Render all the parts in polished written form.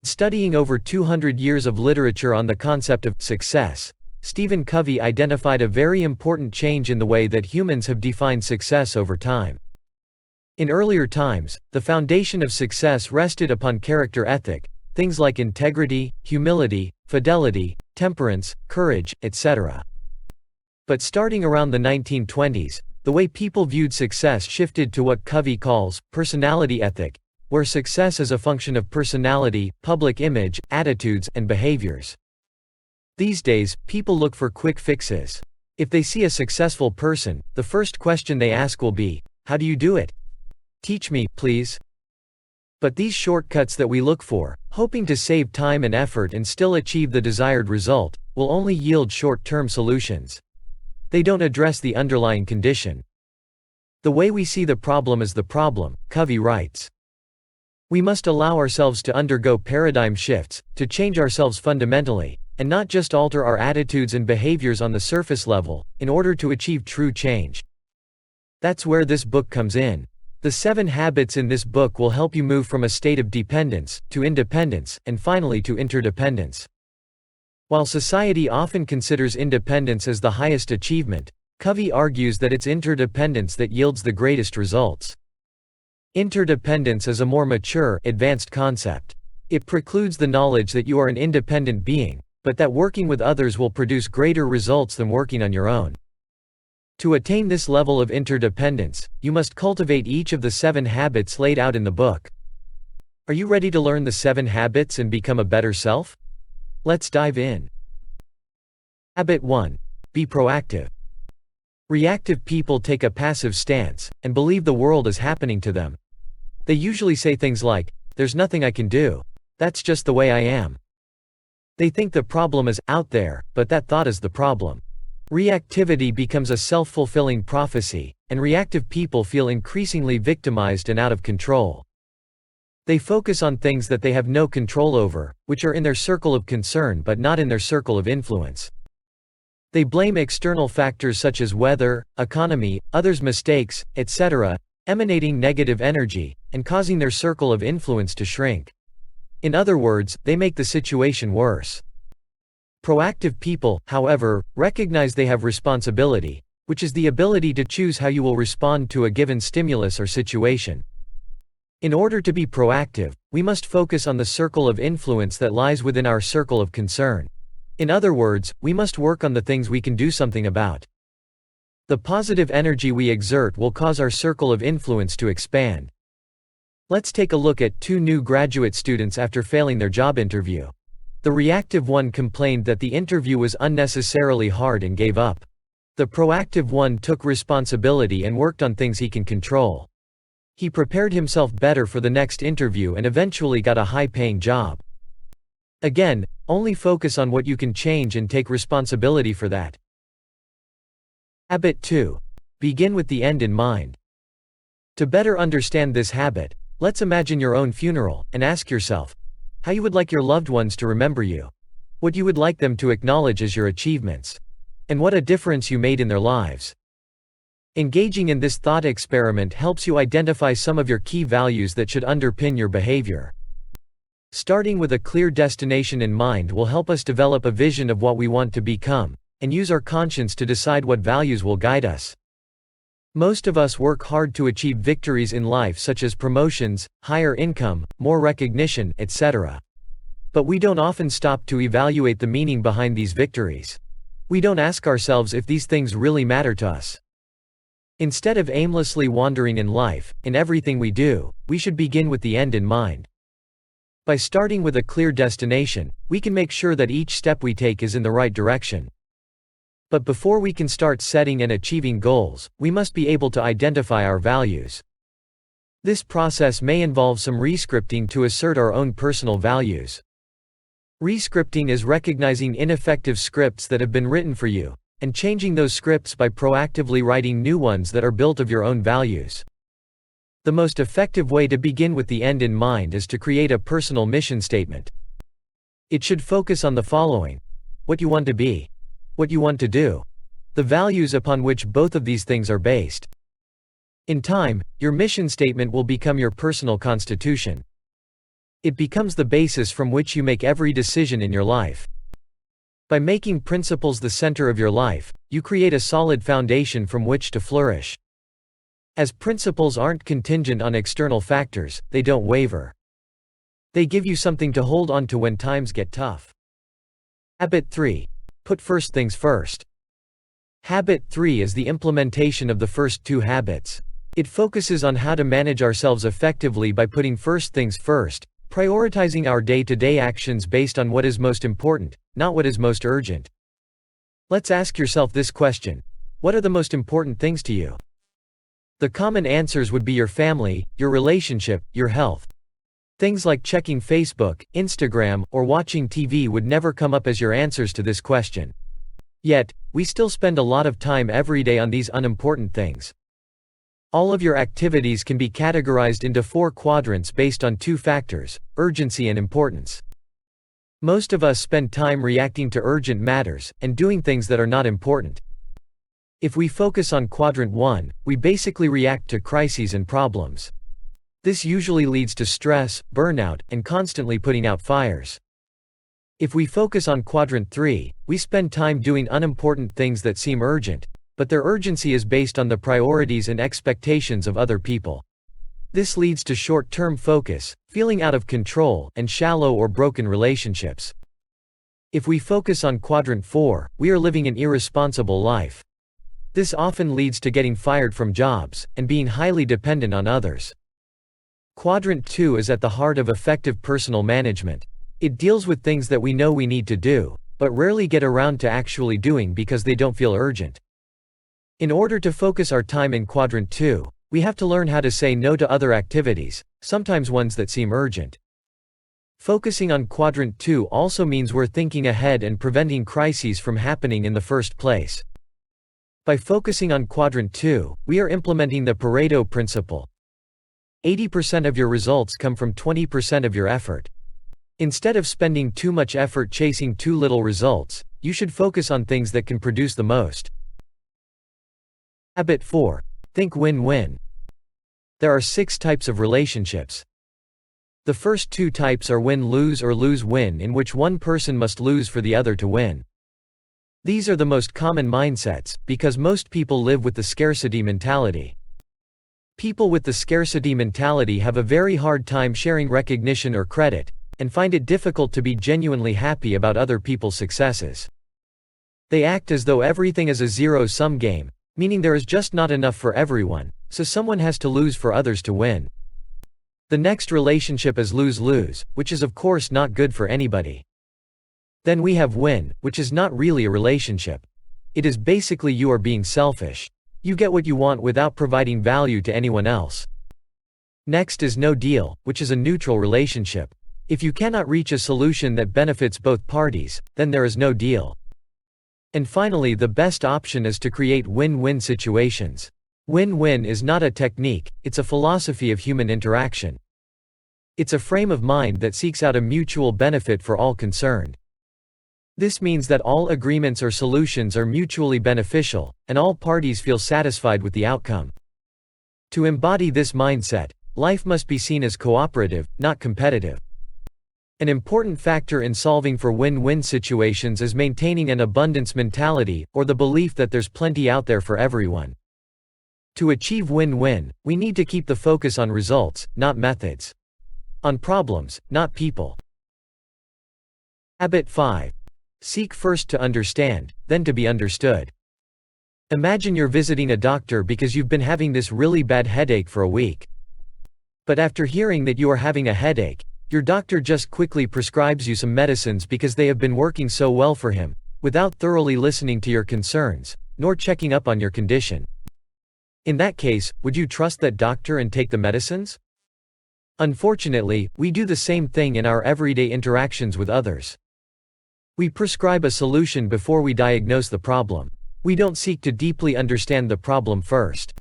Studying over 200 years of literature on the concept of success, Stephen Covey identified a very important change in the way that humans have defined success over time. In earlier times, the foundation of success rested upon character ethic, things like integrity, humility, fidelity, temperance, courage, etc. But starting around the 1920s, the way people viewed success shifted to what Covey calls personality ethic, where success is a function of personality, public image, attitudes, and behaviors. These days, people look for quick fixes. If they see a successful person, the first question they ask will be, "How do you do it? Teach me, please." But these shortcuts that we look for, hoping to save time and effort and still achieve the desired result, will only yield short-term solutions. They don't address the underlying condition. The way we see the problem is the problem, Covey writes. We must allow ourselves to undergo paradigm shifts, to change ourselves fundamentally, and not just alter our attitudes and behaviors on the surface level, in order to achieve true change. That's where this book comes in. The 7 habits in this book will help you move from a state of dependence, to independence, and finally to interdependence. While society often considers independence as the highest achievement, Covey argues that it's interdependence that yields the greatest results. Interdependence is a more mature, advanced concept. It precludes the knowledge that you are an independent being, but that working with others will produce greater results than working on your own. To attain this level of interdependence, you must cultivate each of the 7 habits laid out in the book. Are you ready to learn the 7 habits and become a better self? Let's dive in. Habit 1. Be proactive. Reactive people take a passive stance, and believe the world is happening to them. They usually say things like, "There's nothing I can do. That's just the way I am." They think the problem is out there, but that thought is the problem. Reactivity becomes a self-fulfilling prophecy, and reactive people feel increasingly victimized and out of control. They focus on things that they have no control over, which are in their circle of concern but not in their circle of influence. They blame external factors such as weather, economy, others' mistakes, etc., emanating negative energy, and causing their circle of influence to shrink. In other words, they make the situation worse. Proactive people, however, recognize they have responsibility, which is the ability to choose how you will respond to a given stimulus or situation. In order to be proactive, we must focus on the circle of influence that lies within our circle of concern. In other words, we must work on the things we can do something about. The positive energy we exert will cause our circle of influence to expand. Let's take a look at 2 new graduate students after failing their job interview. The reactive one complained that the interview was unnecessarily hard and gave up. The proactive one took responsibility and worked on things he can control. He prepared himself better for the next interview and eventually got a high-paying job. Again, only focus on what you can change and take responsibility for that. Habit 2. Begin with the end in mind. To better understand this habit, let's imagine your own funeral, and ask yourself, how you would like your loved ones to remember you, what you would like them to acknowledge as your achievements, and what a difference you made in their lives. Engaging in this thought experiment helps you identify some of your key values that should underpin your behavior. Starting with a clear destination in mind will help us develop a vision of what we want to become, and use our conscience to decide what values will guide us. Most of us work hard to achieve victories in life such as promotions, higher income, more recognition, etc. But we don't often stop to evaluate the meaning behind these victories. We don't ask ourselves if these things really matter to us. Instead of aimlessly wandering in life, in everything we do, we should begin with the end in mind. By starting with a clear destination, we can make sure that each step we take is in the right direction. But before we can start setting and achieving goals, we must be able to identify our values. This process may involve some rescripting to assert our own personal values. Rescripting is recognizing ineffective scripts that have been written for you, and changing those scripts by proactively writing new ones that are built of your own values. The most effective way to begin with the end in mind is to create a personal mission statement. It should focus on the following: what you want to be, what you want to do, the values upon which both of these things are based. In time, your mission statement will become your personal constitution. It becomes the basis from which you make every decision in your life. By making principles the center of your life, you create a solid foundation from which to flourish. As principles aren't contingent on external factors, they don't waver. They give you something to hold on to when times get tough. Habit 3. Put first things first. Habit 3 is the implementation of the first two habits. It focuses on how to manage ourselves effectively by putting first things first, prioritizing our day-to-day actions based on what is most important, not what is most urgent. Let's ask yourself this question: what are the most important things to you? The common answers would be your family, your relationship, your health. Things like checking Facebook, Instagram, or watching TV would never come up as your answers to this question. Yet, we still spend a lot of time every day on these unimportant things. All of your activities can be categorized into 4 quadrants based on 2 factors: urgency and importance. Most of us spend time reacting to urgent matters, and doing things that are not important. If we focus on quadrant 1, we basically react to crises and problems. This usually leads to stress, burnout, and constantly putting out fires. If we focus on quadrant 3, we spend time doing unimportant things that seem urgent, but their urgency is based on the priorities and expectations of other people. This leads to short-term focus, feeling out of control, and shallow or broken relationships. If we focus on quadrant 4, we are living an irresponsible life. This often leads to getting fired from jobs, and being highly dependent on others. Quadrant 2 is at the heart of effective personal management. It deals with things that we know we need to do, but rarely get around to actually doing because they don't feel urgent. In order to focus our time in quadrant 2, we have to learn how to say no to other activities, sometimes ones that seem urgent. Focusing on quadrant 2 also means we're thinking ahead and preventing crises from happening in the first place. By focusing on quadrant 2, we are implementing the Pareto principle. 80% of your results come from 20% of your effort. Instead of spending too much effort chasing too little results, you should focus on things that can produce the most. Habit 4. Think win-win. There are 6 types of relationships. The first 2 types are win-lose or lose-win, in which one person must lose for the other to win. These are the most common mindsets, because most people live with the scarcity mentality. People with the scarcity mentality have a very hard time sharing recognition or credit, and find it difficult to be genuinely happy about other people's successes. They act as though everything is a zero-sum game, meaning there is just not enough for everyone, so someone has to lose for others to win. The next relationship is lose-lose, which is of course not good for anybody. Then we have win, which is not really a relationship. It is basically you are being selfish. You get what you want without providing value to anyone else. Next is no deal, which is a neutral relationship. If you cannot reach a solution that benefits both parties, then there is no deal. And finally, the best option is to create win-win situations. Win-win is not a technique, it's a philosophy of human interaction. It's a frame of mind that seeks out a mutual benefit for all concerned. This means that all agreements or solutions are mutually beneficial, and all parties feel satisfied with the outcome. To embody this mindset, life must be seen as cooperative, not competitive. An important factor in solving for win-win situations is maintaining an abundance mentality, or the belief that there's plenty out there for everyone. To achieve win-win, we need to keep the focus on results, not methods. On problems, not people. Habit 5. Seek first to understand, then to be understood. Imagine you're visiting a doctor because you've been having this really bad headache for a week. But after hearing that you are having a headache, your doctor just quickly prescribes you some medicines because they have been working so well for him, without thoroughly listening to your concerns, nor checking up on your condition. In that case, would you trust that doctor and take the medicines? Unfortunately, we do the same thing in our everyday interactions with others. We prescribe a solution before we diagnose the problem. We don't seek to deeply understand the problem first.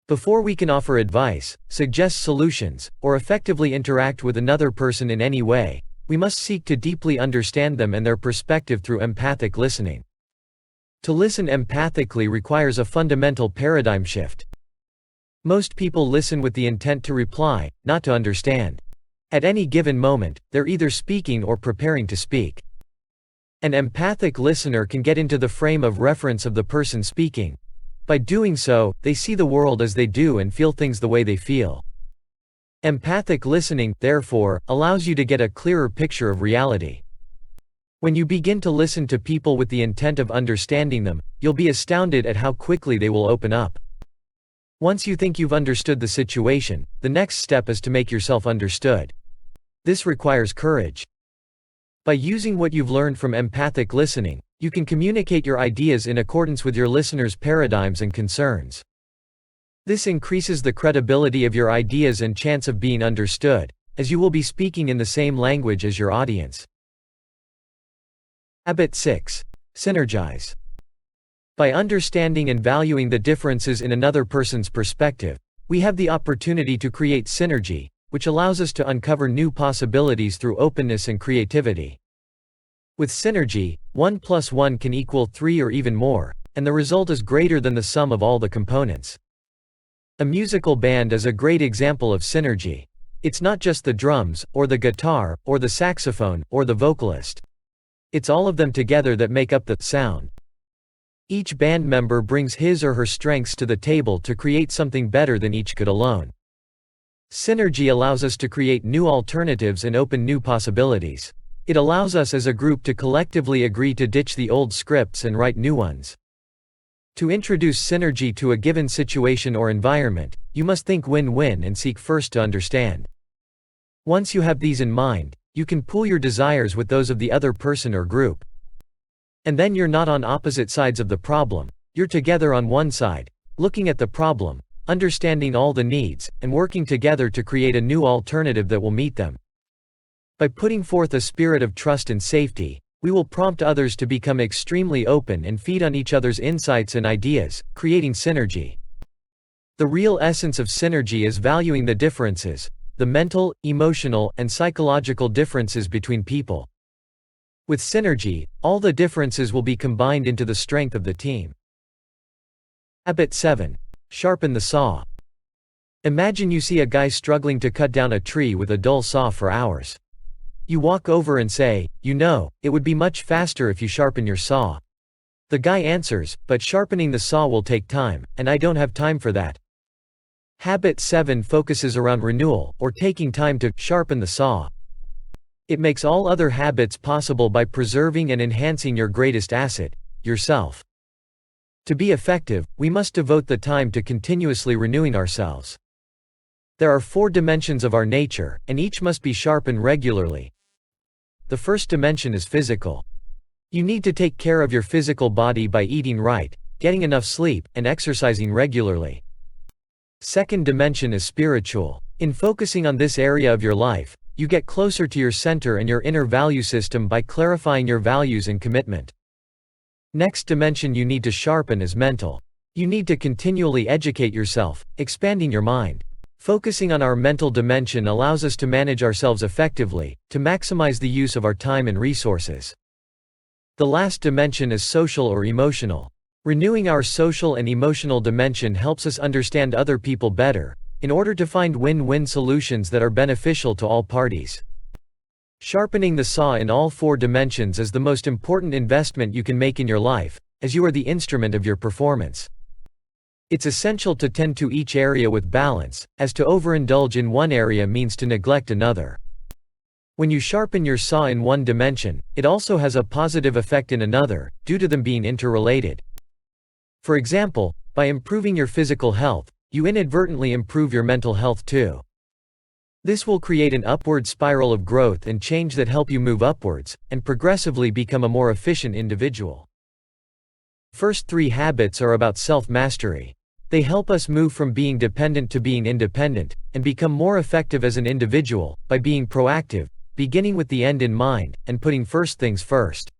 Before we can offer advice, suggest solutions, or effectively interact with another person in any way, we must seek to deeply understand them and their perspective through empathic listening. To listen empathically requires a fundamental paradigm shift. Most people listen with the intent to reply, not to understand. At any given moment, they're either speaking or preparing to speak. An empathic listener can get into the frame of reference of the person speaking. By doing so, they see the world as they do and feel things the way they feel. Empathic listening, therefore, allows you to get a clearer picture of reality. When you begin to listen to people with the intent of understanding them, you'll be astounded at how quickly they will open up. Once you think you've understood the situation, the next step is to make yourself understood. This requires courage. By using what you've learned from empathic listening, you can communicate your ideas in accordance with your listeners' paradigms and concerns. This increases the credibility of your ideas and chance of being understood, as you will be speaking in the same language as your audience. Habit 6. Synergize. By understanding and valuing the differences in another person's perspective, we have the opportunity to create synergy, which allows us to uncover new possibilities through openness and creativity. With synergy, 1 plus 1 can equal 3 or even more, and the result is greater than the sum of all the components. A musical band is a great example of synergy. It's not just the drums, or the guitar, or the saxophone, or the vocalist. It's all of them together that make up the sound. Each band member brings his or her strengths to the table to create something better than each could alone. Synergy allows us to create new alternatives and open new possibilities. It allows us as a group to collectively agree to ditch the old scripts and write new ones. To introduce synergy to a given situation or environment, you must think win-win and seek first to understand. Once you have these in mind, you can pool your desires with those of the other person or group. And then you're not on opposite sides of the problem, you're together on one side, looking at the problem, understanding all the needs, and working together to create a new alternative that will meet them. By putting forth a spirit of trust and safety, we will prompt others to become extremely open and feed on each other's insights and ideas, creating synergy. The real essence of synergy is valuing the differences, the mental, emotional, and psychological differences between people. With synergy, all the differences will be combined into the strength of the team. Habit 7. Sharpen the saw. Imagine you see a guy struggling to cut down a tree with a dull saw for hours. You walk over and say, it would be much faster if you sharpen your saw. The guy answers, but sharpening the saw will take time, and I don't have time for that. Habit 7 focuses around renewal, or taking time to sharpen the saw. It makes all other habits possible by preserving and enhancing your greatest asset, yourself. To be effective, we must devote the time to continuously renewing ourselves. There are 4 dimensions of our nature, and each must be sharpened regularly. The first dimension is physical. You need to take care of your physical body by eating right, getting enough sleep, and exercising regularly. Second dimension is spiritual. In focusing on this area of your life, you get closer to your center and your inner value system by clarifying your values and commitment. Next dimension you need to sharpen is mental. You need to continually educate yourself, expanding your mind. Focusing on our mental dimension allows us to manage ourselves effectively, to maximize the use of our time and resources. The last dimension is social or emotional. Renewing our social and emotional dimension helps us understand other people better, in order to find win-win solutions that are beneficial to all parties. Sharpening the saw in all 4 dimensions is the most important investment you can make in your life, as you are the instrument of your performance. It's essential to tend to each area with balance, as to overindulge in one area means to neglect another. When you sharpen your saw in one dimension, it also has a positive effect in another, due to them being interrelated. For example, by improving your physical health, you inadvertently improve your mental health too. This will create an upward spiral of growth and change that help you move upwards, and progressively become a more efficient individual. First 3 habits are about self-mastery. They help us move from being dependent to being independent, and become more effective as an individual, by being proactive, beginning with the end in mind, and putting first things first.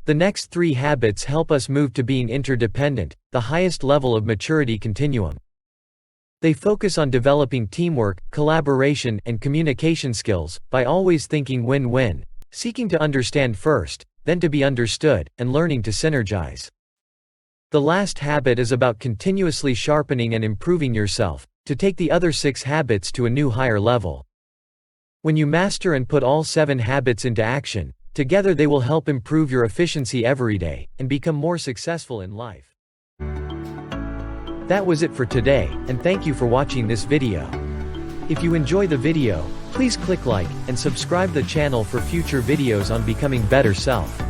The next 3 habits help us move to being interdependent, the highest level of maturity continuum. They focus on developing teamwork, collaboration, and communication skills, by always thinking win-win, seeking to understand first, then to be understood, and learning to synergize. The last habit is about continuously sharpening and improving yourself, to take the other 6 habits to a new higher level. When you master and put all 7 habits into action, together they will help improve your efficiency every day, and become more successful in life. That was it for today, and thank you for watching this video. If you enjoy the video, please click like, and subscribe the channel for future videos on becoming better self.